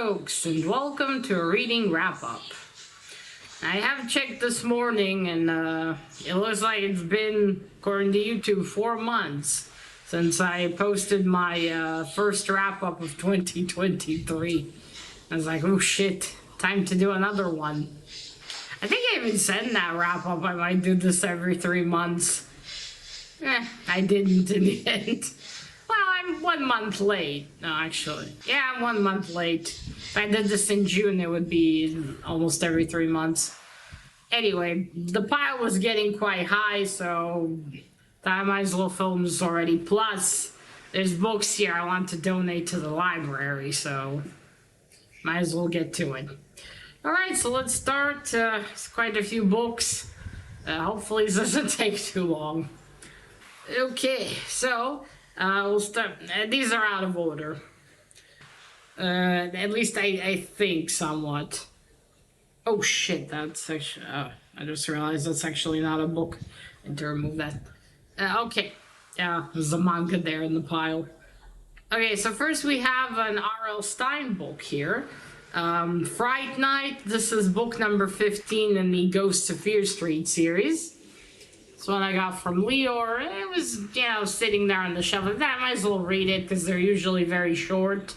folks, and welcome to a reading wrap-up. I have checked this morning, and it looks like it's been, according to YouTube, 4 months since I posted my first wrap-up of 2023. I was like, oh shit, time to do another one. I think I even said in that wrap-up I might do this every 3 months. I didn't in the end. Well, I'm 1 month late. No, actually. Yeah, I'm 1 month late. If I did this in June, it would be almost every 3 months. Anyway, the pile was getting quite high, so I might as well film this already. Plus, there's books here I want to donate to the library, so might as well get to it. Alright, so let's start. It's quite a few books. Hopefully this doesn't take too long. Okay, so we'll start. These are out of order. At least I think somewhat. Oh shit, that's actually. I just realized that's actually not a book. I need to remove that. Okay. Yeah, there's a manga there in the pile. Okay, so first we have an R.L. Stine book here. Fright Night. This is book number 15 in the Ghosts of Fear Street series. This one I got from Leor. It was, sitting there on the shelf. I might as well read it because they're usually very short.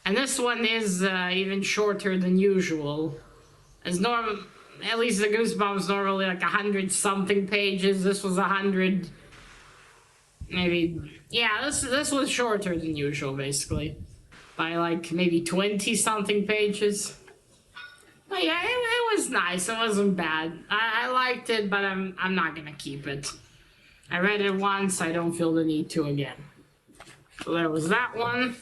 And this one is even shorter than usual. As normal, at least the Goosebumps normally like 100-something pages. This was 100, maybe. Yeah, this was shorter than usual, basically, by like maybe 20-something pages. But yeah, it was nice. It wasn't bad. I liked it, but I'm not gonna keep it. I read it once. I don't feel the need to again. So there was that one.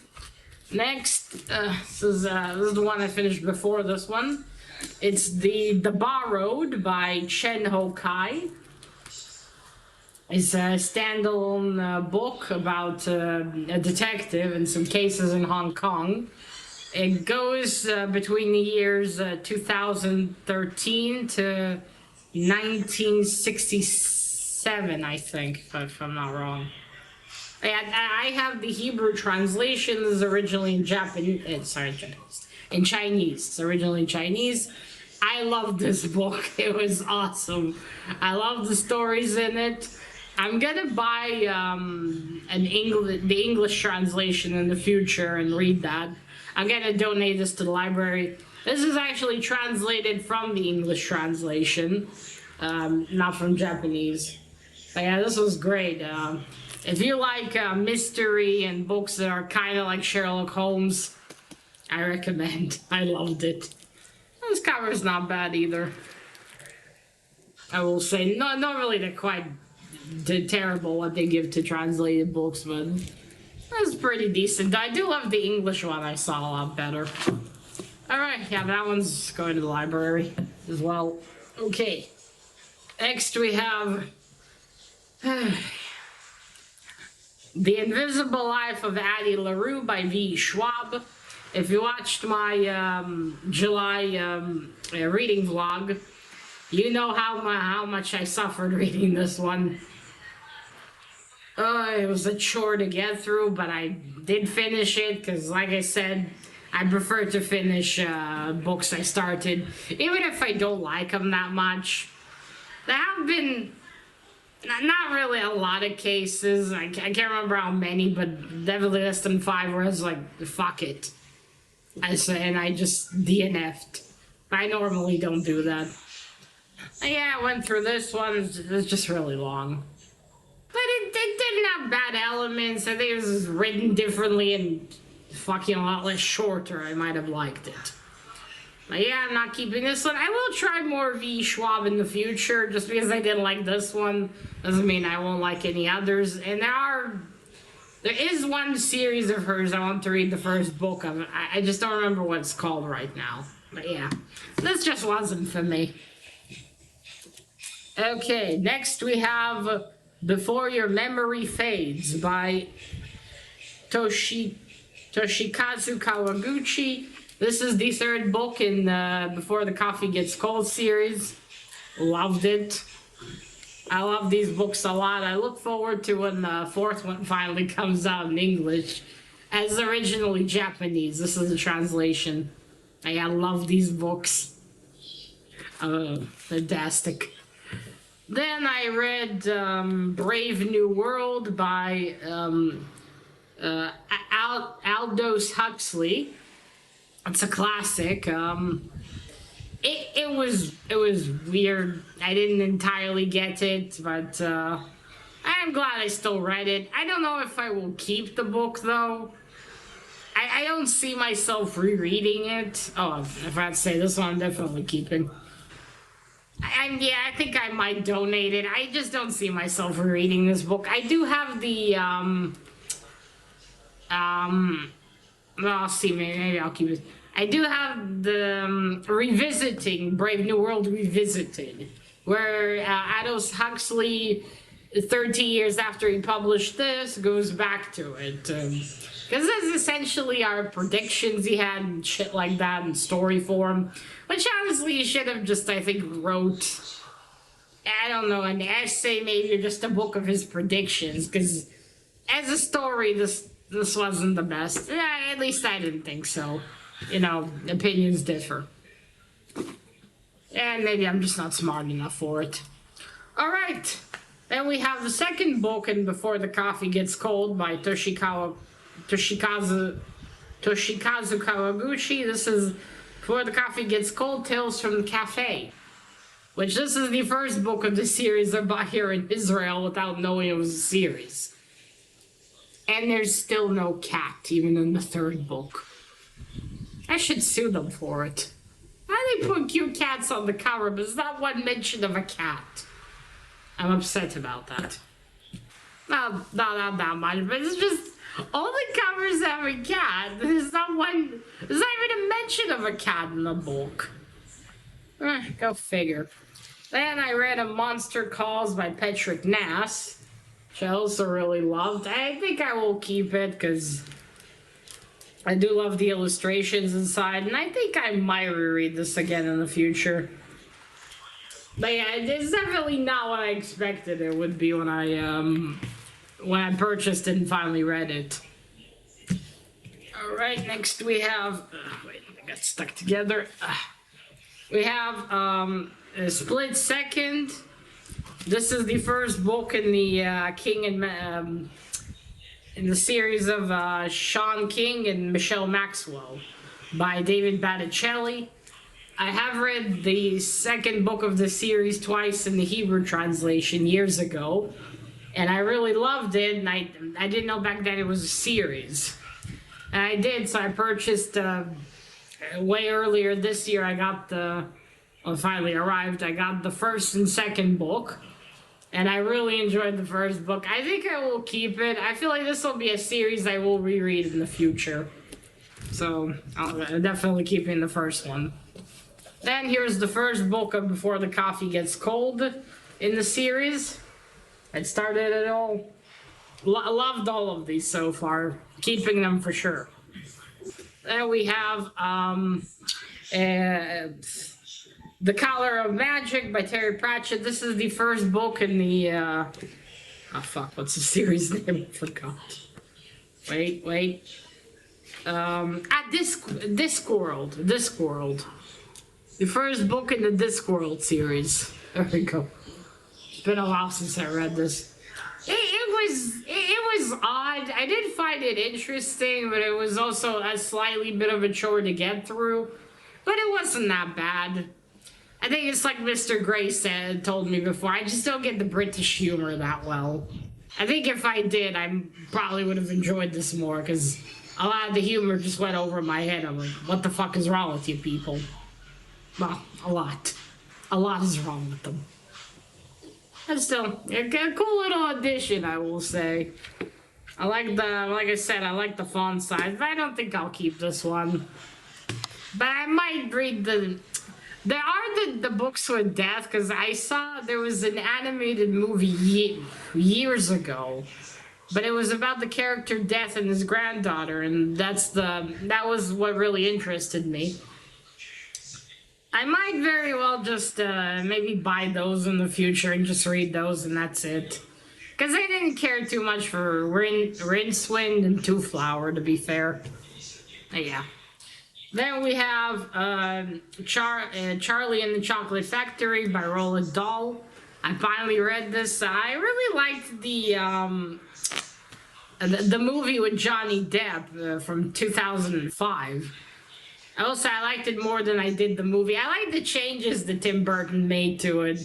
Next, this is the one I finished before this one. It's the Borrowed by Chen Ho Kai. It's a standalone book about a detective and some cases in Hong Kong. It goes between the years 2013 to 1967, I think, if I'm not wrong. I have the Hebrew translation. This is originally in Japanese. In Chinese. It's originally in Chinese. I love this book. It was awesome. I love the stories in it. I'm gonna buy the English translation in the future and read that. I'm gonna donate this to the library. This is actually translated from the English translation, not from Japanese. But yeah, this was great. If you like mystery and books that are kind of like Sherlock Holmes, I recommend. I loved it. This cover's not bad either. I will say, not really they're quite terrible what they give to translated books, but that's pretty decent. I do love the English one. I saw a lot better. Alright, yeah, that one's going to the library as well. Okay. Next we have The Invisible Life of Addie LaRue by V. Schwab. If you watched my July reading vlog, you know how much I suffered reading this one. It was a chore to get through, but I did finish it because, like I said, I prefer to finish books I started, even if I don't like them that much. There have been not really a lot of cases. I can't remember how many, but definitely less than 5 where I was like, fuck it. And I just DNF'd. I normally don't do that. Yeah, I went through this one. It was just really long. But it didn't have bad elements. I think it was written differently and fucking a lot less shorter. I might have liked it. But yeah, I'm not keeping this one. I will try more V. Schwab in the future. Just because I didn't like this one doesn't mean I won't like any others. And there is one series of hers I want to read the first book of. I just don't remember what it's called right now. But yeah, this just wasn't for me. Okay, next we have Before Your Memory Fades by Toshikazu Kawaguchi. This is the 3rd book in Before the Coffee Gets Cold series. Loved it. I love these books a lot. I look forward to when the 4th one finally comes out in English. as originally Japanese. This is the translation. I love these books. Fantastic. Then I read Brave New World by Aldous Huxley. It's a classic. It was weird. I didn't entirely get it, but I'm glad I still read it. I don't know if I will keep the book though. I don't see myself rereading it. Oh, I forgot to say this one I'm definitely keeping. I think I might donate it. I just don't see myself rereading this book. I do have the well, I'll see. Maybe I'll keep it. I do have the Revisiting Brave New World Revisited, where Aldous Huxley, 30 years after he published this, goes back to it. Because this essentially are predictions he had and shit like that in story form, which honestly he should have just, I think, wrote, I don't know, an essay maybe, or just a book of his predictions, because as a story, this wasn't the best. At least I didn't think so. You know, opinions differ. And maybe I'm just not smart enough for it. Alright, then we have the second book in Before the Coffee Gets Cold by Toshikazu Kawaguchi. This is Before the Coffee Gets Cold, Tales from the Cafe. Which this is the first book of the series about here in Israel without knowing it was a series. And there's still no cat, even in the third book. I should sue them for it. Why do they put cute cats on the cover, but there's not one mention of a cat? I'm upset about that. No, not that much, but it's just all the covers have a cat. There's not even a mention of a cat in the book. Go figure. Then I read A Monster Calls by Patrick Nass, which I also really loved. I think I will keep it because I do love the illustrations inside, and I think I might reread this again in the future. But yeah, it's definitely not what I expected it would be when I purchased it and finally read it. Alright, next we have... wait, I got stuck together. We have A Split Second. This is the first book in the King and... in the series of Sean King and Michelle Maxwell by David Batticelli. I have read the second book of the series twice in the Hebrew translation years ago, and I really loved it, and I didn't know back then it was a series. And I did, so I purchased way earlier this year. I got finally arrived, I got the first and second book. And I really enjoyed the first book. I think I will keep it. I feel like this will be a series I will reread in the future. So, I'm definitely keeping the first one. Then here's the first book of Before the Coffee Gets Cold in the series. I started it all. Loved all of these so far. Keeping them for sure. Then we have The Color of Magic by Terry Pratchett. This is the first book in the, oh fuck, what's the series name? I forgot. Wait. Discworld. The first book in the Discworld series. There we go. It's been a while since I read this. It was odd. I did find it interesting, but it was also a slightly bit of a chore to get through. But it wasn't that bad. I think it's like Mr. Gray told me before, I just don't get the British humor that well. I think if I did, I probably would have enjoyed this more, because a lot of the humor just went over my head. I'm like, what the fuck is wrong with you people? Well, a lot. A lot is wrong with them. And still, a cool little addition, I will say. Like I said, I like the font size, but I don't think I'll keep this one. But I might read there are the books with death, because I saw there was an animated movie years ago, but it was about the character Death and his granddaughter, and that was what really interested me. I might very well just maybe buy those in the future and just read those, and that's it. Because I didn't care too much for Rincewind and Two Flower, to be fair. Yeah. Then we have Charlie and the Chocolate Factory by Roald Dahl. I finally read this. I really liked the movie with Johnny Depp from 2005. Also, I liked it more than I did the movie. I like the changes that Tim Burton made to it.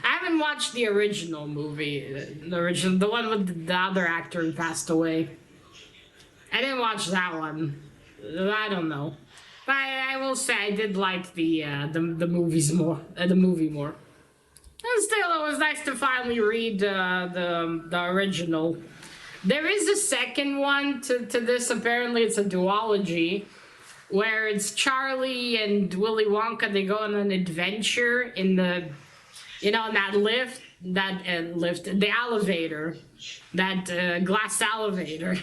I haven't watched the original movie, the one with the other actor who passed away. I didn't watch that one. I don't know, but I will say I did like the movies more, the movie more. And still, it was nice to finally read the original. There is a second one to this. Apparently, it's a duology where it's Charlie and Willy Wonka. They go on an adventure in the, that the elevator, that glass elevator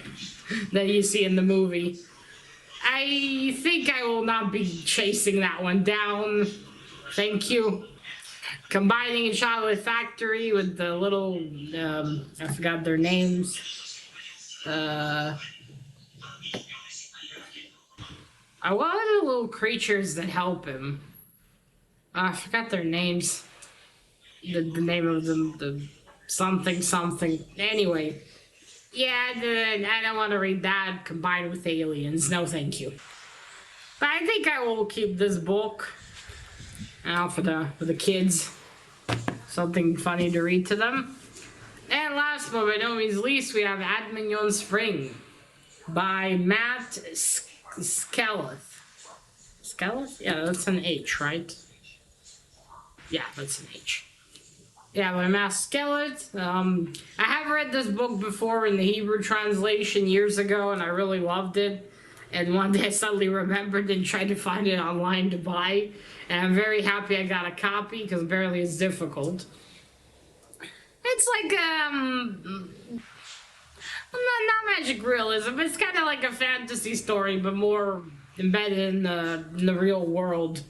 that you see in the movie. I think I will not be chasing that one down. Thank you. Combining a Chocolate Factory with the little, I forgot their names. What are the little creatures that help him? I forgot their names. The name of them, the something. Anyway, yeah, I don't want to read that combined with aliens. No, thank you. But I think I will keep this book for the kids. Something funny to read to them. And last but by no means least, we have At Mignon Spring by Matt Skelleth. Skelleth? Yeah, that's an H, right? Yeah, that's an H. Yeah, by Matt Skelleth. I have read this book before in the Hebrew translation years ago, and I really loved it. And one day I suddenly remembered and tried to find it online to buy. And I'm very happy I got a copy, because apparently it's difficult. It's like, not magic realism. It's kind of like a fantasy story, but more embedded in the real world.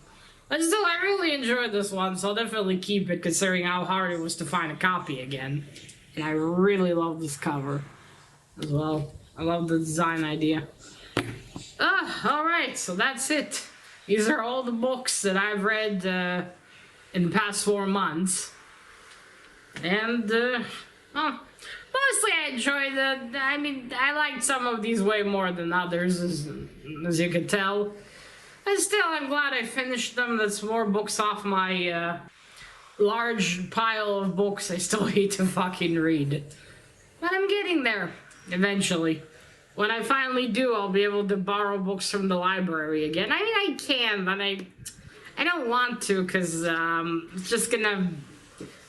But still, I really enjoyed this one, so I'll definitely keep it, considering how hard it was to find a copy again. And I really love this cover as well. I love the design idea. Alright, so that's it. These are all the books that I've read in the past 4 months. And, mostly I enjoyed it. I mean, I liked some of these way more than others, as you can tell. And still, I'm glad I finished them. That's more books off my large pile of books I still need to fucking read. But I'm getting there, eventually. When I finally do, I'll be able to borrow books from the library again. I mean, I can, but I don't want to, because it's just gonna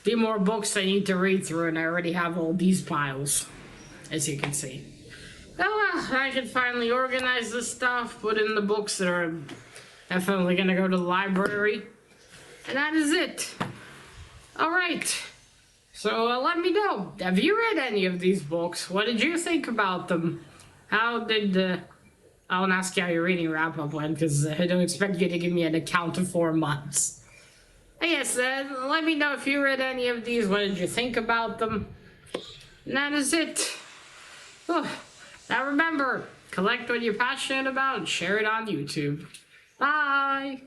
be more books I need to read through, and I already have all these piles, as you can see. Oh well, I can finally organize this stuff, put in the books that are definitely gonna go to the library, and that is it. Alright, so let me know. Have you read any of these books? What did you think about them? How did, I won't ask you how your reading wrap-up went, because I don't expect you to give me an account of 4 months. Yes, let me know if you read any of these. What did you think about them? And that is it. Oh, now remember, collect what you're passionate about and share it on YouTube. Bye!